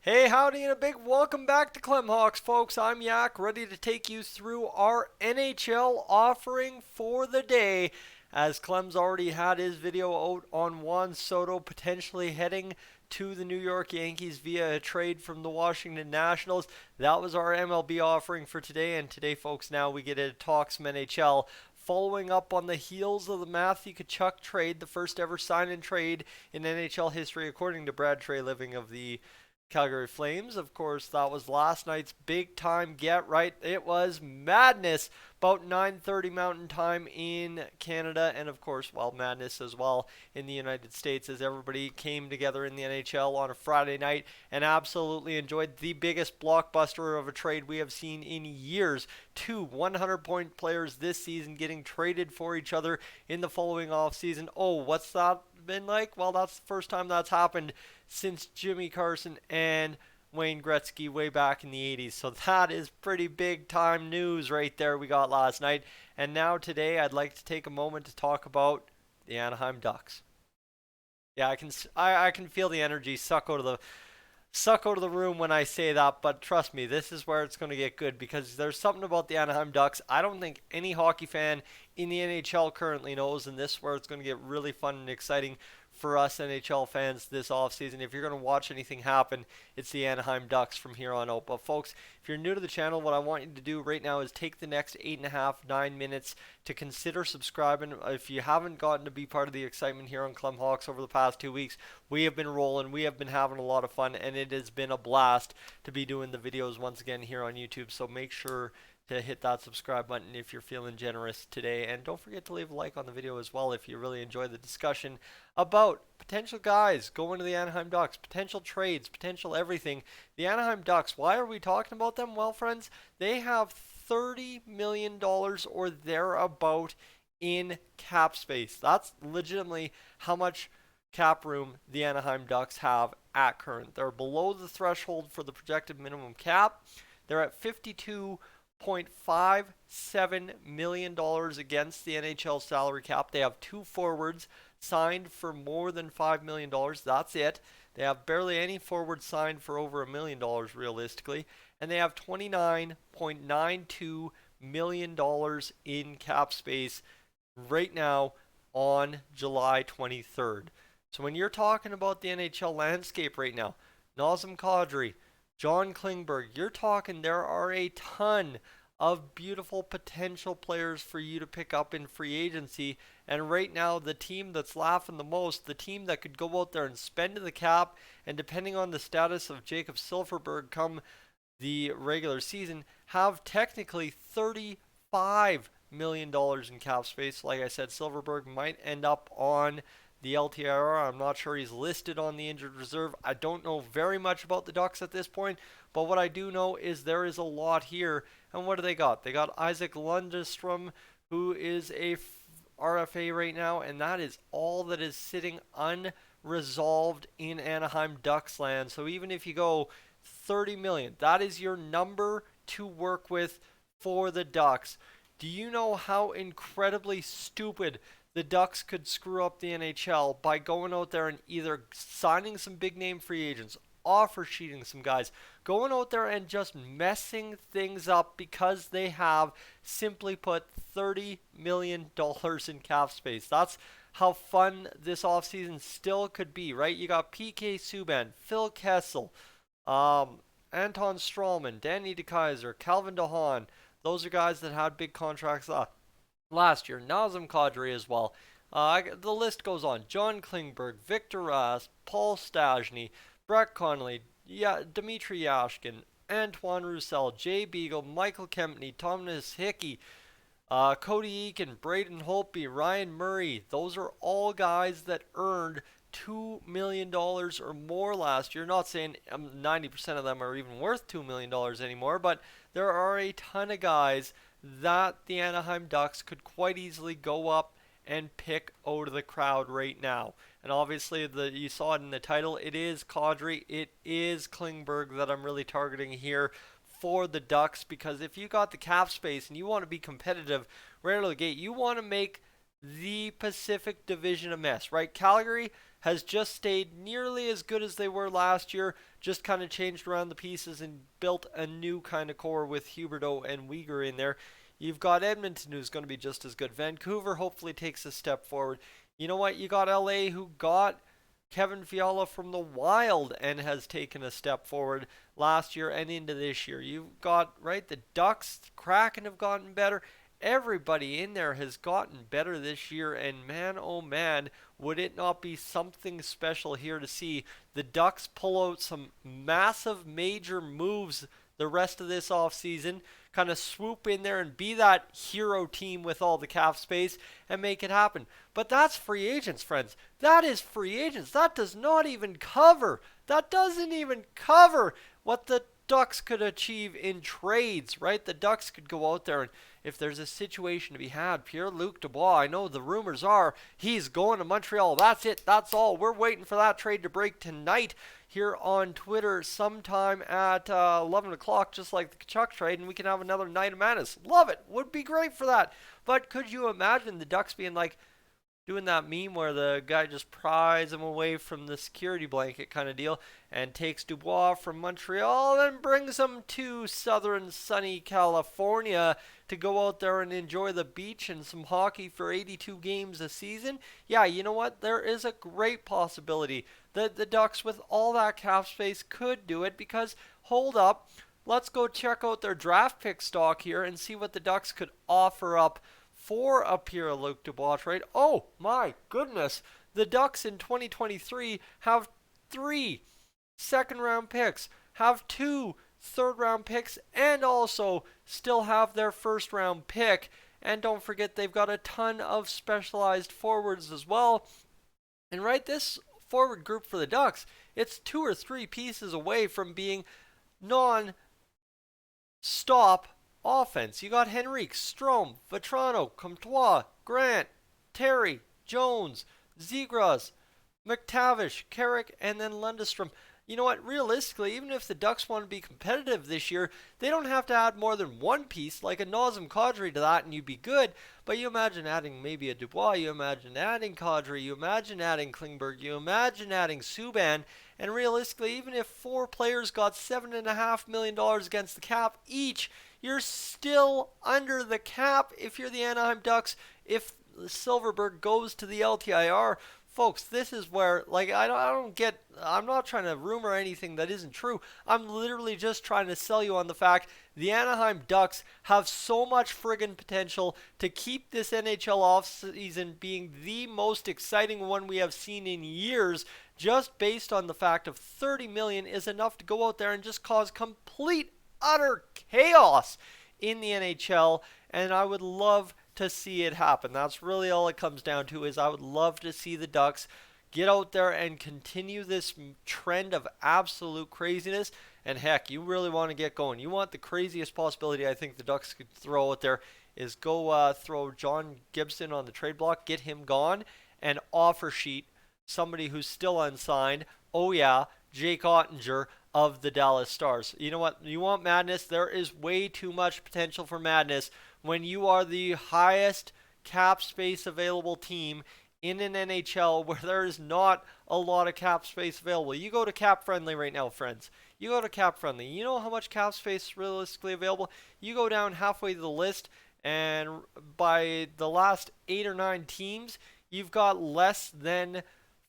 Hey, howdy, and a big welcome back to Clemhawks, folks. I'm Yak, ready to take you through our NHL offering for the day. As Clem's already had his video out on Juan Soto potentially heading to the New York Yankees via a trade from the Washington Nationals. That was our MLB offering for today, and today, folks, now we get to talk some NHL. Following up on the heels of the Matthew Tkachuk trade, the first ever sign and trade in NHL history, according to Brad Treliving of the Calgary Flames. Of course, that was last night's big time get right. It was madness. About 9:30 Mountain Time in Canada, and of course, well, madness as well in the United States as everybody came together in the NHL on a Friday night and absolutely enjoyed the biggest blockbuster of a trade we have seen in years. Two 100-point players this season getting traded for each other in the following offseason. Oh, what's that been like? Well, that's the first time that's happened since Jimmy Carson and Wayne Gretzky way back in the 80s. So that is pretty big time news right there we got last night. And now today I'd like to take a moment to talk about the Anaheim Ducks. Yeah, I can feel the energy suck out of the room when I say that, but trust me, this is where it's going to get good because there's something about the Anaheim Ducks I don't think any hockey fan in the NHL currently knows, and this is where it's going to get really fun and exciting for us NHL fans this offseason. If you're going to watch anything happen, it's the Anaheim Ducks from here on out. But folks, if you're new to the channel, what I want you to do right now is take the next 8.5, 9 minutes to consider subscribing. If you haven't gotten to be part of the excitement here on Clem Hawks over the past 2 weeks, we have been rolling, we have been having a lot of fun, and it has been a blast to be doing the videos once again here on YouTube. So make sure to hit that subscribe button if you're feeling generous today. And don't forget to leave a like on the video as well if you really enjoy the discussion about potential guys going to the Anaheim Ducks, potential trades, potential everything. The Anaheim Ducks, why are we talking about them? Well, friends, they have $30 million or thereabout in cap space. That's legitimately how much cap room the Anaheim Ducks have at current. They're below the threshold for the projected minimum cap. They're at 52.57 million dollars against the NHL salary cap. They have two forwards signed for more than $5 million. That's it. They have barely any forwards signed for over $1 million realistically. And they have $29.92 million in cap space right now on July 23rd. So when you're talking about the NHL landscape right now, Nazem Kadri, John Klingberg, you're talking there are a ton of beautiful potential players for you to pick up in free agency. And right now, the team that's laughing the most, the team that could go out there and spend the cap, and depending on the status of Jacob Silfverberg come the regular season, have technically $35 million in cap space. Like I said, Silfverberg might end up on the LTIR. I'm not sure he's listed on the injured reserve. I don't know very much about the Ducks at this point, but what I do know is there is a lot here. And what do they got? They got Isaac Lundestrom, who is a RFA right now, and that is all that is sitting unresolved in Anaheim Ducks land. So even if you go 30 million, that is your number to work with for the Ducks. Do you know how incredibly stupid the Ducks could screw up the NHL by going out there and either signing some big name free agents, offer sheeting some guys, going out there and just messing things up because they have, simply put, $30 million in cap space. That's how fun this offseason still could be, right? You got PK Subban, Phil Kessel, Anton Strawman, Danny DeKaiser, Calvin DeHaan. Those are guys that had big contracts last year. Nazem Kadri as well. The list goes on. John Klingberg, Victor Rask, Paul Stastny, Brett Connolly, Dmitry Yashkin, Antoine Roussel, Jay Beagle, Michael Kempney, Thomas Hickey, Cody Eakin, Braden Holtby, Ryan Murray. Those are all guys that earned $2 million or more last year. Not saying 90% of them are even worth $2 million anymore, but there are a ton of guys that the Anaheim Ducks could quite easily go up and pick out of the crowd right now. And obviously, you saw it in the title. It is Kadri, it is Klingberg that I'm really targeting here for the Ducks, because if you got the cap space and you want to be competitive right out of the gate, you want to make the Pacific Division a mess, right? Calgary has just stayed nearly as good as they were last year, just kind of changed around the pieces and built a new kind of core with Huberdeau and Weegar in there. You've got Edmonton, who's going to be just as good. Vancouver hopefully takes a step forward. You know what? You got LA, who got Kevin Fiala from the Wild and has taken a step forward last year and into this year. You've got, right, the Ducks, Kraken have gotten better. Everybody in there has gotten better this year, and man, oh man, would it not be something special here to see the Ducks pull out some massive major moves the rest of this offseason, kind of swoop in there and be that hero team with all the cap space and make it happen. But that's free agents, friends. That is free agents. That does not even cover. That doesn't even cover what the Ducks could achieve in trades, right? The Ducks could go out there, and if there's a situation to be had, Pierre-Luc Dubois, I know the rumors are he's going to Montreal. That's it. That's all. We're waiting for that trade to break tonight here on Twitter sometime at 11 o'clock, just like the Kachuk trade, and we can have another night of madness. Love it. Would be great for that. But could you imagine the Ducks being like, doing that meme where the guy just pries him away from the security blanket kind of deal and takes Dubois from Montreal and brings him to southern sunny California to go out there and enjoy the beach and some hockey for 82 games a season? Yeah, you know what? There is a great possibility that the Ducks, with all that cap space, could do it, because, hold up, let's go check out their draft pick stock here and see what the Ducks could offer up for a Pierre-Luc Dubois trade. Oh my goodness. The Ducks in 2023 have 3 second-round picks, have 2 third-round picks, and also still have their first-round pick. And don't forget, they've got a ton of specialized forwards as well. And right, this forward group for the Ducks, it's 2 or 3 pieces away from being non-stop offense. You got Henrique, Strome, Vetrano, Comtois, Grant, Terry, Jones, Zegras, McTavish, Carrick, and then Lundestrom. You know what? Realistically, even if the Ducks want to be competitive this year, they don't have to add more than one piece, like a Nazem Kadri to that, and you'd be good. But you imagine adding maybe a Dubois, you imagine adding Kadri, you imagine adding Klingberg, you imagine adding Subban, and realistically, even if 4 players got $7.5 million against the cap each, you're still under the cap if you're the Anaheim Ducks. If Silverberg goes to the LTIR, folks, this is where, like, I'm not trying to rumor anything that isn't true. I'm literally just trying to sell you on the fact the Anaheim Ducks have so much friggin' potential to keep this NHL offseason being the most exciting one we have seen in years, just based on the fact of $30 million is enough to go out there and just cause complete utter chaos in the NHL, and I would love to see it happen. That's really all it comes down to, is I would love to see the Ducks get out there and continue this trend of absolute craziness. And heck, you really want to get going. You want the craziest possibility I think the Ducks could throw out there is go throw John Gibson on the trade block, get him gone, and offer sheet somebody who's still unsigned. Oh yeah, Jake Ottinger of the Dallas Stars. You know what? You want madness? There is way too much potential for madness when you are the highest cap space available team in an NHL where there is not a lot of cap space available. You go to Cap Friendly right now, friends. You go to Cap Friendly. You know how much cap space is realistically available? You go down halfway to the list, and by the last 8 or 9 teams, you've got less than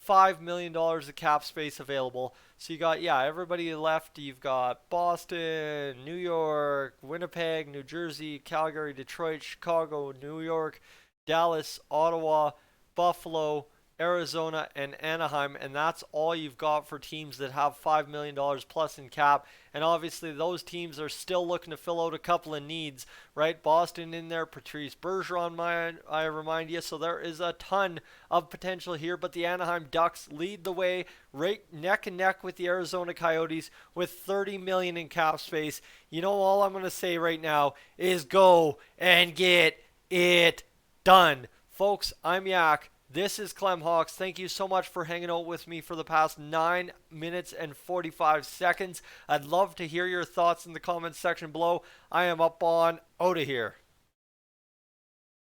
$5 million of cap space available. So you got, everybody left. You've got Boston, New York, Winnipeg, New Jersey, Calgary, Detroit, Chicago, New York, Dallas, Ottawa, Buffalo, Arizona, and Anaheim, and that's all you've got for teams that have $5 million plus in cap. And obviously those teams are still looking to fill out a couple of needs, right? Boston in there, Patrice Bergeron, I remind you. So there is a ton of potential here, but the Anaheim Ducks lead the way, right neck and neck with the Arizona Coyotes with $30 million in cap space. You know, all I'm going to say right now is go and get it done. Folks, I'm Yak. This is Clem Hawks. Thank you so much for hanging out with me for the past 9 minutes and 45 seconds. I'd love to hear your thoughts in the comments section below. I am up on out of here.